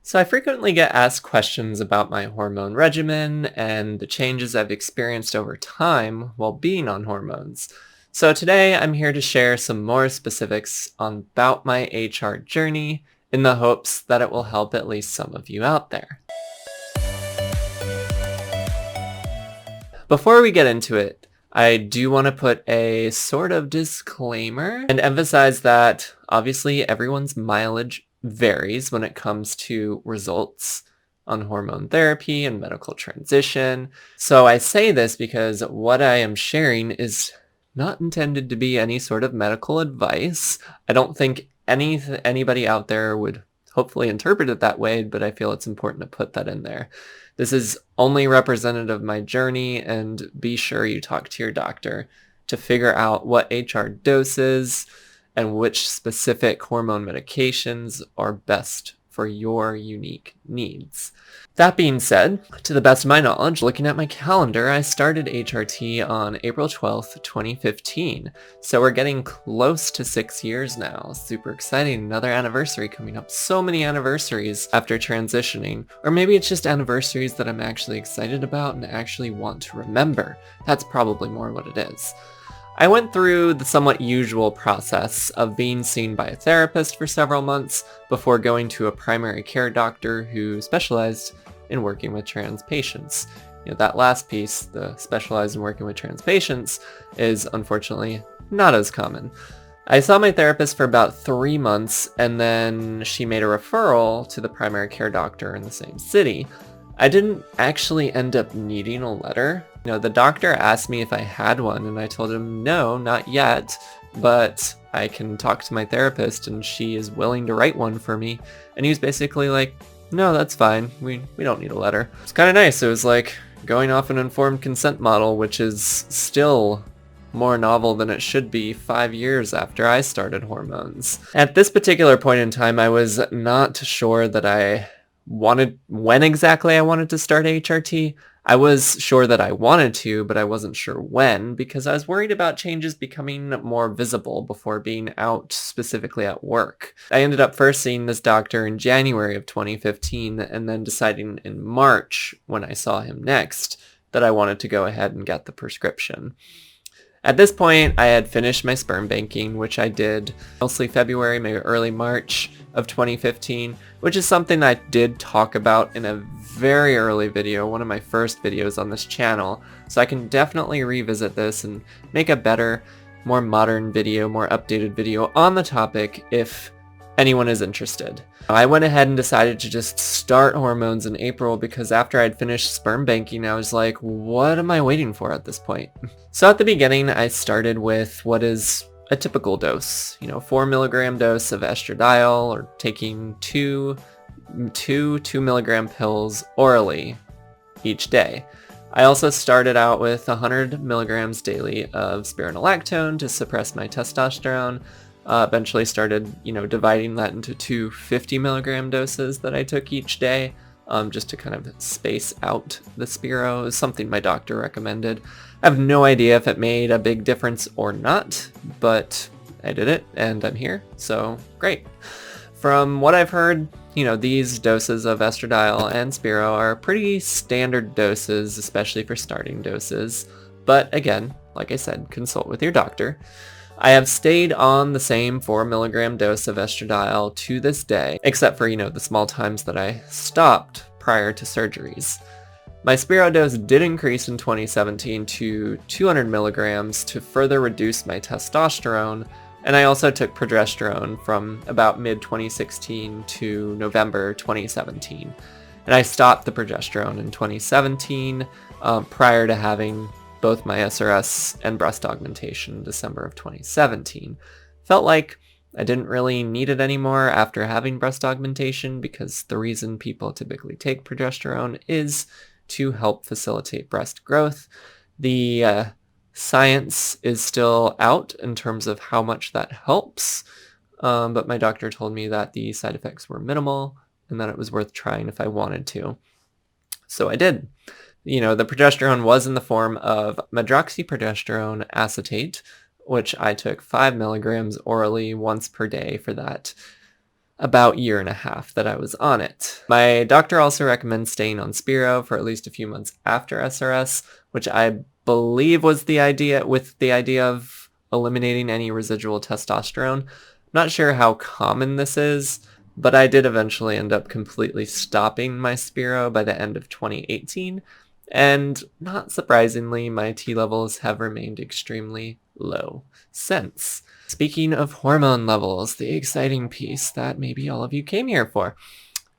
So I frequently get asked questions about my hormone regimen and the changes I've experienced over time while being on hormones. So today I'm here to share some more specifics about my HR journey in the hopes that it will help at least some of you out there. Before we get into it, I do want to put a sort of disclaimer and emphasize that obviously everyone's mileage varies when it comes to results on hormone therapy and medical transition. So I say this because what I am sharing is not intended to be any sort of medical advice. I don't think anybody out there would hopefully interpret it that way, but I feel it's important to put that in there. This is only representative of my journey, and be sure you talk to your doctor to figure out what HR doses and which specific hormone medications are best for your unique needs. That being said, to the best of my knowledge, looking at my calendar, I started HRT on April 12th, 2015. So we're getting close to 6 years now. Super exciting. Another anniversary coming up. So many anniversaries after transitioning. Or maybe it's just anniversaries that I'm actually excited about and actually want to remember. That's probably more what it is. I went through the somewhat usual process of being seen by a therapist for several months before going to a primary care doctor who specialized in working with trans patients. That last piece, the specialized in working with trans patients, is unfortunately not as common. I saw my therapist for about 3 months, and then she made a referral to the primary care doctor in the same city. I didn't actually end up needing a letter. The doctor asked me if I had one, and I told him no, not yet, but I can talk to my therapist and she is willing to write one for me. And he was basically like, no, that's fine. We don't need a letter. It's kind of nice. It was like going off an informed consent model, which is still more novel than it should be 5 years after I started hormones. At this particular point in time, I was not sure that I wanted when exactly I wanted to start HRT. I was sure that I wanted to, but I wasn't sure when because I was worried about changes becoming more visible before being out specifically at work. I ended up first seeing this doctor in January of 2015 and then deciding in March when I saw him next that I wanted to go ahead and get the prescription. At this point, I had finished my sperm banking, which I did mostly February, maybe early March of 2015, which is something I did talk about in a very early video, one of my first videos on this channel. So I can definitely revisit this and make a better, more modern video, more updated video on the topic if anyone is interested. I went ahead and decided to just start hormones in April because after I'd finished sperm banking, I was like, what am I waiting for at this point? So at the beginning, I started with what is a typical dose, 4 milligram dose of estradiol, or taking two 2 milligram pills orally each day. I also started out with 100 milligrams daily of spironolactone to suppress my testosterone. Eventually started, dividing that into two 50 milligram doses that I took each day, just to kind of space out the Spiro. It was something my doctor recommended. I have no idea if it made a big difference or not, but I did it and I'm here, so great. From what I've heard, these doses of estradiol and Spiro are pretty standard doses, especially for starting doses. But again, like I said, consult with your doctor. I have stayed on the same 4 milligram dose of estradiol to this day, except for, the small times that I stopped prior to surgeries. My Spiro dose did increase in 2017 to 200 milligrams to further reduce my testosterone, and I also took progesterone from about mid-2016 to November 2017. And I stopped the progesterone in 2017 prior to having both my SRS and breast augmentation in December of 2017. Felt like I didn't really need it anymore after having breast augmentation because the reason people typically take progesterone is to help facilitate breast growth. The science is still out in terms of how much that helps, but my doctor told me that the side effects were minimal and that it was worth trying if I wanted to. So I did. The progesterone was in the form of medroxyprogesterone acetate, which I took 5 milligrams orally once per day for that about year and a half that I was on it. My doctor also recommends staying on Spiro for at least a few months after SRS, which I believe was the idea of eliminating any residual testosterone. I'm not sure how common this is, but I did eventually end up completely stopping my Spiro by the end of 2018, and not surprisingly, my T levels have remained extremely low since. Speaking of hormone levels, the exciting piece that maybe all of you came here for,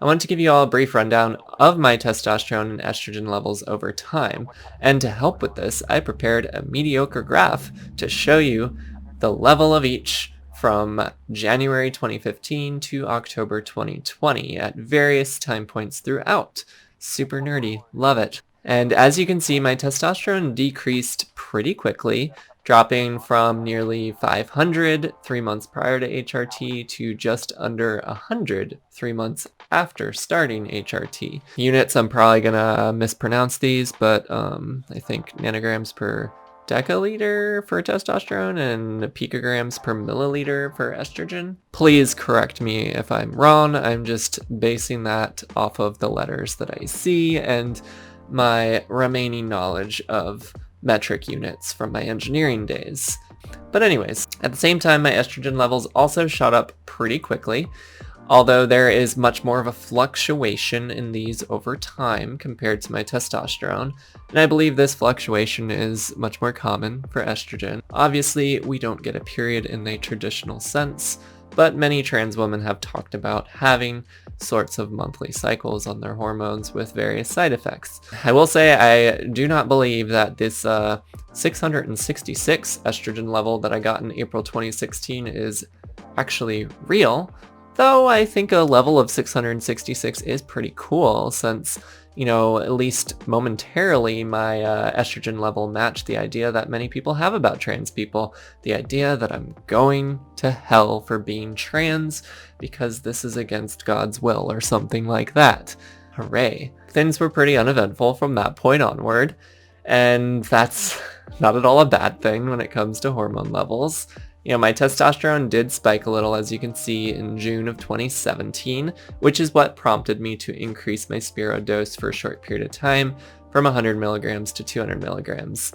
I want to give you all a brief rundown of my testosterone and estrogen levels over time, and to help with this, I prepared a mediocre graph to show you the level of each from January 2015 to October 2020 at various time points throughout. Super nerdy, love it. And as you can see, my testosterone decreased pretty quickly, dropping from nearly 500 3 months prior to HRT to just under 100 3 months after starting HRT. Units, I'm probably gonna mispronounce these, but I think nanograms per deciliter for testosterone and picograms per milliliter for estrogen. Please correct me if I'm wrong. I'm just basing that off of the letters that I see and my remaining knowledge of metric units from my engineering days. But anyways, at the same time, my estrogen levels also shot up pretty quickly, although there is much more of a fluctuation in these over time compared to my testosterone, and I believe this fluctuation is much more common for estrogen. Obviously, we don't get a period in the traditional sense, but many trans women have talked about having sorts of monthly cycles on their hormones with various side effects. I will say I do not believe that this 666 estrogen level that I got in April 2016 is actually real, though I think a level of 666 is pretty cool since, you know, at least momentarily my estrogen level matched the idea that many people have about trans people, the idea that I'm going to hell for being trans because this is against God's will or something like that. Hooray. Things were pretty uneventful from that point onward, and that's not at all a bad thing when it comes to hormone levels. You know, my testosterone did spike a little, as you can see, in June of 2017, which is what prompted me to increase my Spiro dose for a short period of time from 100 milligrams to 200 milligrams.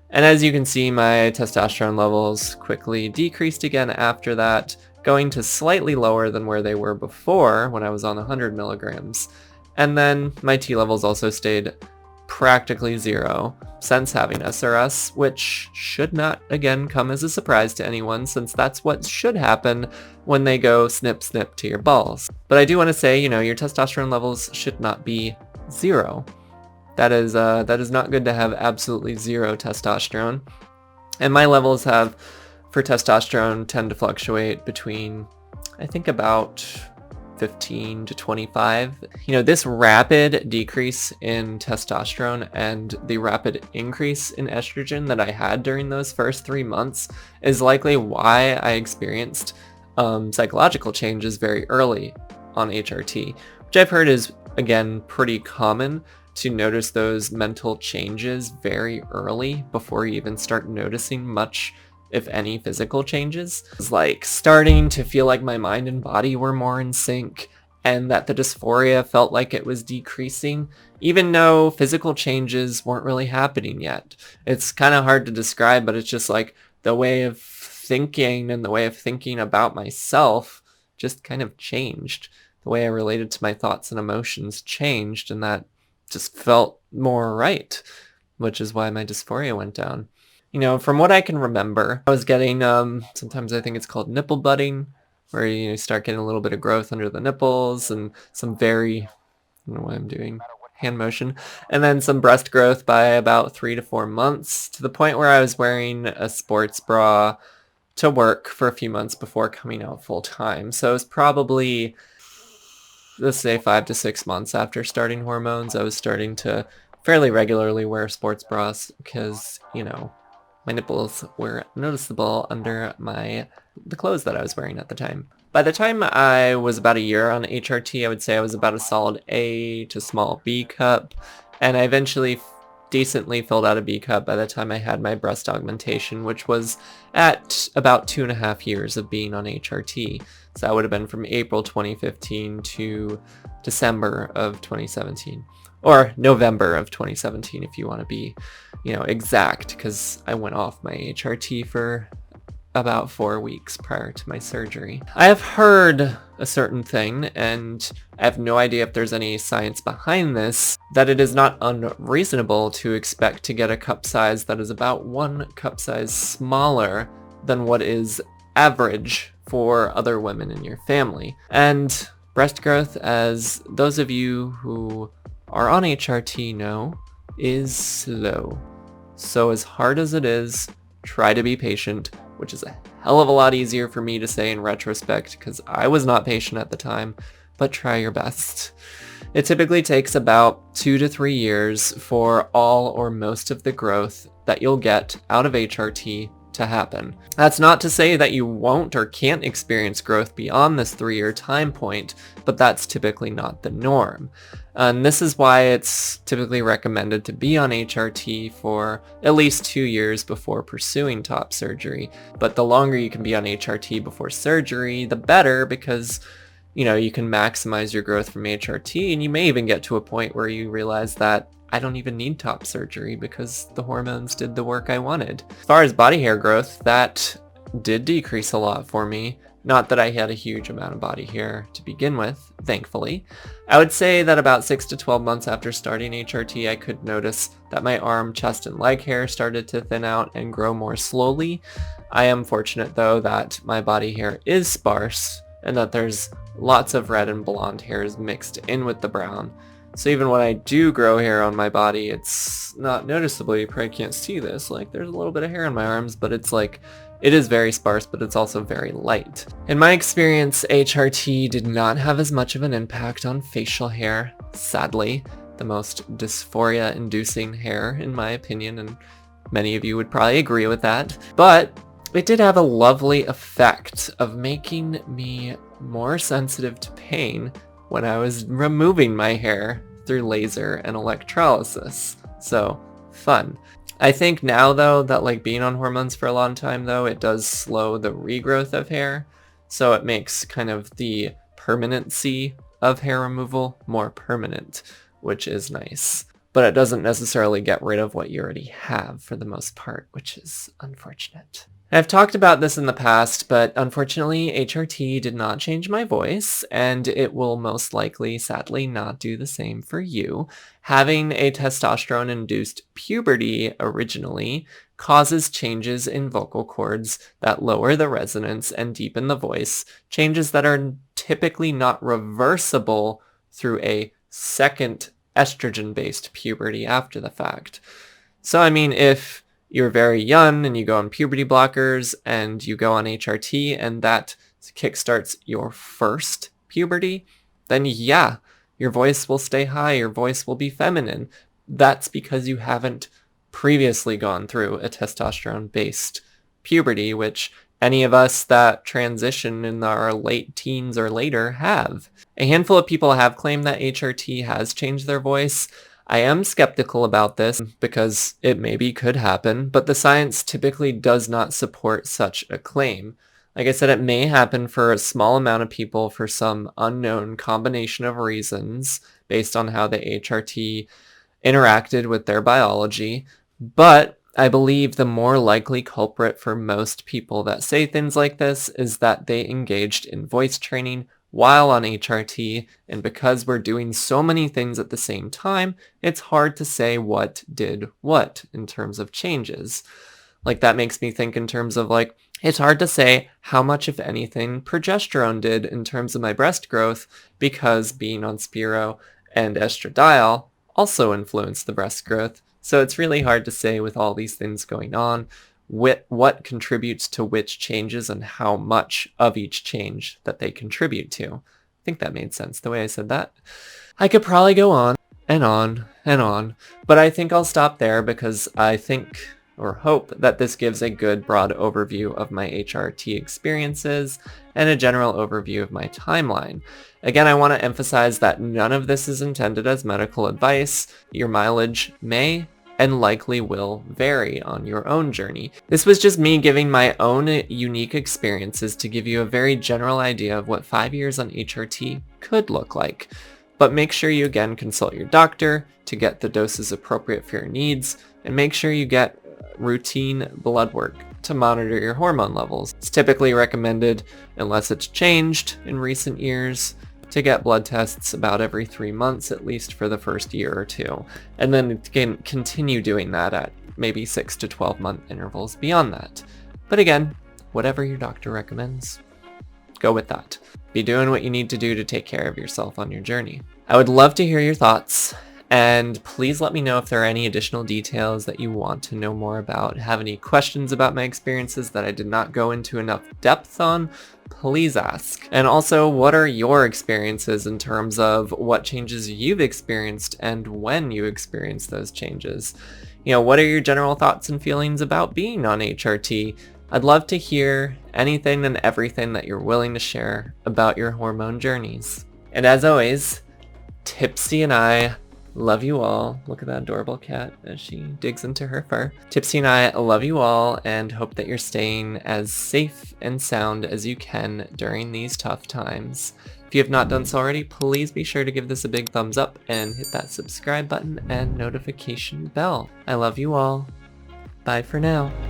And as you can see, my testosterone levels quickly decreased again after that, going to slightly lower than where they were before when I was on 100 milligrams. And then my T levels also stayed practically zero since having SRS, which should not again come as a surprise to anyone since that's what should happen when they go snip snip to your balls. But I do want to say, you know, your testosterone levels should not be zero. That is not good to have absolutely zero testosterone. And my levels have, for testosterone, tend to fluctuate between, I think, about 15 to 25. You know, this rapid decrease in testosterone and the rapid increase in estrogen that I had during those first 3 months is likely why I experienced psychological changes very early on HRT, which I've heard is, again, pretty common to notice those mental changes very early before you even start noticing much, if any, physical changes. It's like starting to feel like my mind and body were more in sync and that the dysphoria felt like it was decreasing, even though physical changes weren't really happening yet. It's kind of hard to describe, but it's just like the way of thinking and the way of thinking about myself just kind of changed. The way I related to my thoughts and emotions changed, and that just felt more right, which is why my dysphoria went down. You know, from what I can remember, I was getting, sometimes I think it's called nipple budding, where you start getting a little bit of growth under the nipples and some very, I don't know what I'm doing, hand motion, and then some breast growth by about 3 to 4 months, to the point where I was wearing a sports bra to work for a few months before coming out full time. So it was probably, let's say, 5 to 6 months after starting hormones, I was starting to fairly regularly wear sports bras because, you know, my nipples were noticeable under the clothes that I was wearing at the time. By the time I was about a year on HRT, I would say I was about a solid A to small B cup, and I eventually decently filled out a B cup by the time I had my breast augmentation, which was at about 2.5 years of being on HRT. So that would have been from April 2015 to December of 2017. Or November of 2017 if you want to be, exact, because I went off my HRT for about 4 weeks prior to my surgery. I have heard a certain thing, and I have no idea if there's any science behind this, that it is not unreasonable to expect to get a cup size that is about 1 cup size smaller than what is average for other women in your family. And breast growth, as those of you who are on HRT know, is slow. So as hard as it is, try to be patient, which is a hell of a lot easier for me to say in retrospect because I was not patient at the time, but try your best. It typically takes about 2 to 3 years for all or most of the growth that you'll get out of HRT to happen. That's not to say that you won't or can't experience growth beyond this 3-year time point, but that's typically not the norm. And this is why it's typically recommended to be on HRT for at least 2 years before pursuing top surgery. But the longer you can be on HRT before surgery, the better, because you can maximize your growth from HRT, and you may even get to a point where you realize that I don't even need top surgery because the hormones did the work I wanted. As far as body hair growth, that did decrease a lot for me. Not that I had a huge amount of body hair to begin with, thankfully. I would say that about 6 to 12 months after starting HRT, I could notice that my arm, chest, and leg hair started to thin out and grow more slowly. I am fortunate, though, that my body hair is sparse and that there's lots of red and blonde hairs mixed in with the brown. So even when I do grow hair on my body, it's not noticeable. You probably can't see this. There's a little bit of hair on my arms, but it's it is very sparse, but it's also very light. In my experience, HRT did not have as much of an impact on facial hair, sadly. The most dysphoria-inducing hair, in my opinion, and many of you would probably agree with that. But it did have a lovely effect of making me more sensitive to pain when I was removing my hair through laser and electrolysis. So, fun. I think now, though, that being on hormones for a long time, though, it does slow the regrowth of hair. So it makes kind of the permanency of hair removal more permanent, which is nice. But it doesn't necessarily get rid of what you already have for the most part, which is unfortunate. I've talked about this in the past, but unfortunately HRT did not change my voice, and it will most likely, sadly, not do the same for you. Having a testosterone-induced puberty originally causes changes in vocal cords that lower the resonance and deepen the voice, changes that are typically not reversible through a second estrogen-based puberty after the fact. So if you're very young and you go on puberty blockers and you go on HRT and that kickstarts your first puberty, then yeah, your voice will stay high, your voice will be feminine. That's because you haven't previously gone through a testosterone-based puberty, which any of us that transition in our late teens or later have. A handful of people have claimed that HRT has changed their voice. I am skeptical about this because it maybe could happen, but the science typically does not support such a claim. Like I said, it may happen for a small amount of people for some unknown combination of reasons based on how the HRT interacted with their biology, but I believe the more likely culprit for most people that say things like this is that they engaged in voice training while on HRT, and because we're doing so many things at the same time, it's hard to say what did what in terms of changes. That makes me think in terms of it's hard to say how much, if anything, progesterone did in terms of my breast growth, because being on Spiro and estradiol also influenced the breast growth. So it's really hard to say with all these things going on what contributes to which changes and how much of each change that they contribute to. I think that made sense the way I said that. I could probably go on and on and on, but I think I'll stop there because I think or hope that this gives a good broad overview of my HRT experiences and a general overview of my timeline. Again, I want to emphasize that none of this is intended as medical advice. Your mileage may and likely will vary on your own journey. This was just me giving my own unique experiences to give you a very general idea of what 5 years on HRT could look like. But make sure you again consult your doctor to get the doses appropriate for your needs, and make sure you get routine blood work to monitor your hormone levels. It's typically recommended, unless it's changed in recent years, to get blood tests about every 3 months at least for the first year or two, and then it can continue doing that at maybe 6 to 12 month intervals beyond that. But again, whatever your doctor recommends, go with that. Be doing what you need to do to take care of yourself on your journey. I would love to hear your thoughts, and please let me know if there are any additional details that you want to know more about. Have any questions about my experiences that I did not go into enough depth on, please ask. And also, what are your experiences in terms of what changes you've experienced and when you experienced those changes? You know, what are your general thoughts and feelings about being on HRT? I'd love to hear anything and everything that you're willing to share about your hormone journeys. And as always, Tipsy and I love you all. Look at that adorable cat as she digs into her fur. Tipsy and I love you all and hope that you're staying as safe and sound as you can during these tough times. If you have not done so already, please be sure to give this a big thumbs up and hit that subscribe button and notification bell. I love you all. Bye for now.